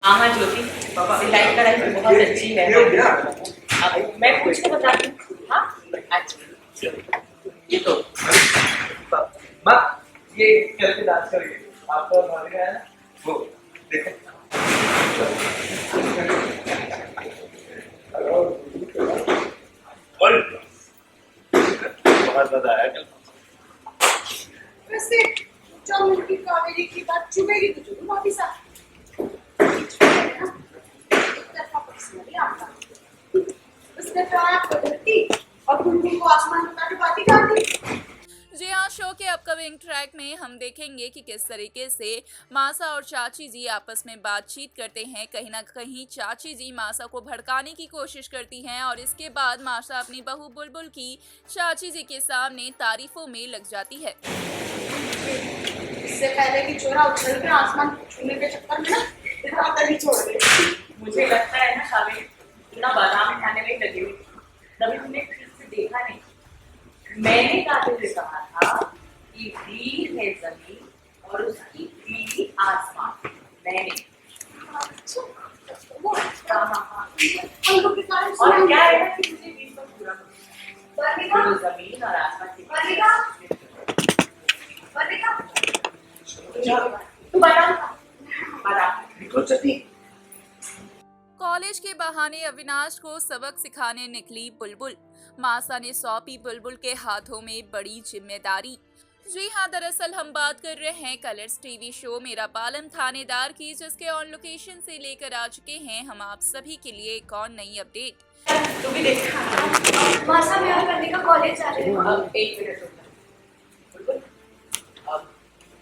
हाँ ज्योति, सिलाई कढ़ाई तो बहुत अच्छी है। अब मैं पूछ के बताती हूँ। हाँ अच्छा, ये तो माँ, ये करके डांस करिए। आपको भाभी है ना वो देखो। बहुत ज्यादा है कल। वैसे जो की कावेरी की बात चुभेगी तो जरूर वापिस आ। उसने तो आप बदलती और गुनगुन को आसमान बता के बातें करती। जी हाँ, शो के अपकमिंग ट्रैक में हम देखेंगे कि किस तरीके से मासा और चाची जी आपस में बातचीत करते हैं। कहीं ना कहीं चाची जी मासा को भड़काने की कोशिश करती हैं और इसके बाद मासा अपनी बहू बुलबुल की चाची जी के सामने तारीफों में लग जाती है। इससे पहले कि चोरा उछल के आसमान छूने के चक्कर में ना धरातल ही छोड़ दे। मुझे लगता है ना शामिल ना बादाम खाने में लगी हुई, तभी तुमने ठीक से देखा नहीं। मैंने गाते हुए कहा था कि वीर है जमीन और उसकी वीर आसमान। मैंने वो हम लोग के कारण और क्या है ना कि मुझे वीर पर पूरा बनेगा जो जमीन और आसमान की बनेगा बनेगा तू बादाम खा, बादाम निकलो जल्दी। कॉलेज के बहाने अविनाश को सबक सिखाने निकली बुलबुल। मासा ने सौंपी बुलबुल के हाथों में बड़ी जिम्मेदारी। जी हाँ, दरअसल हम बात कर रहे हैं कलर्स टीवी शो मेरा बालम थानेदार की, जिसके ऑन लोकेशन से लेकर आ चुके हैं हम आप सभी के लिए एक और नई अपडेट। तू भी देखा। मासा ब्याह करने का कॉलेज जा रहे हैं। अब एक मिनट रुक जा। बिल्कुल। अब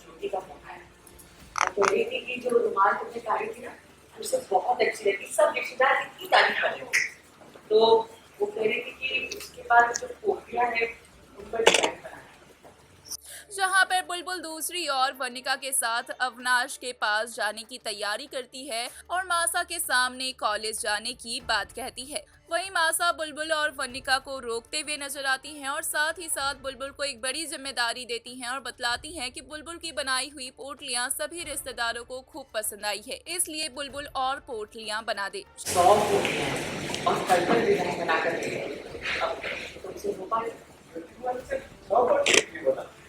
छोटी का फोन आया। तो रही थी कि जो रुमाल तुमने काटी थी ना, उससे बहुत अच्छी लगी। सब रिश्तेदार इतनी तारीफ कर रहे हो। तो वो कह रही थी कि उसके बाद जो टोपियां है उन पर डिजाइन बनाना है। जहां पर बुलबुल दूसरी ओर वनिका के साथ अविनाश के पास जाने की तैयारी करती है और मासा के सामने कॉलेज जाने की बात कहती है। वहीं मासा बुलबुल और वनिका को रोकते हुए नजर आती हैं और साथ ही साथ बुलबुल को एक बड़ी जिम्मेदारी देती हैं और बतलाती हैं कि बुलबुल की बनाई हुई पोटलियां सभी रिश्तेदारों को खूब पसंद आई है, इसलिए बुलबुल और पोटलियां बना दे। 100 टोपियां हैं और कल डिजाइन बना कर दे। अब तुमसे हो पाए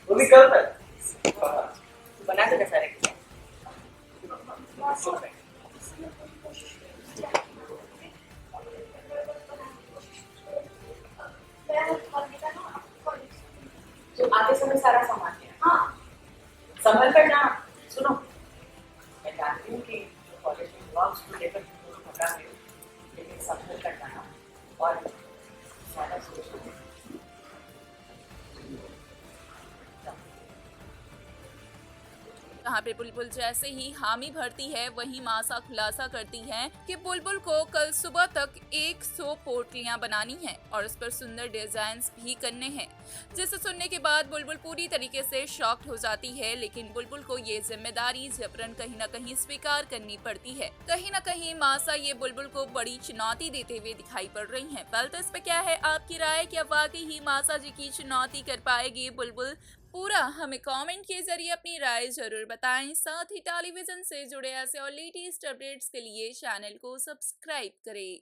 वो निकलता है। बना देगा सारे के तो आगे समय सारा सामान है। हाँ, संभल कर जाना। सुनो, मैं जानती हूँ कि कॉलेज में हुआ उसको लेकर खतरा है, लेकिन संभल कर जाना और ज्यादा सोचना। जहाँ पे बुलबुल जैसे ही हामी भरती है, वहीं मासा खुलासा करती है कि बुलबुल को कल सुबह तक 100 पोटलियां बनानी हैं और उस पर सुंदर डिजाइन्स भी करने हैं। जिसे सुनने के बाद बुलबुल पूरी तरीके से शॉक्ड हो जाती है, लेकिन बुलबुल को ये जिम्मेदारी जबरन कहीं न कहीं स्वीकार करनी पड़ती है। कहीं न कहीं मासा ये बुलबुल को बड़ी चुनौती देते हुए दिखाई पड़ रही है। पल तो इस पे क्या है आपकी राय? क्या वाकई ही मासा जी की चुनौती कर पाएगी बुलबुल? पूरा हमें कमेंट के जरिए अपनी राय जरूर बताएं। साथ ही टेलीविजन से जुड़े ऐसे और लेटेस्ट अपडेट्स के लिए चैनल को सब्सक्राइब करें।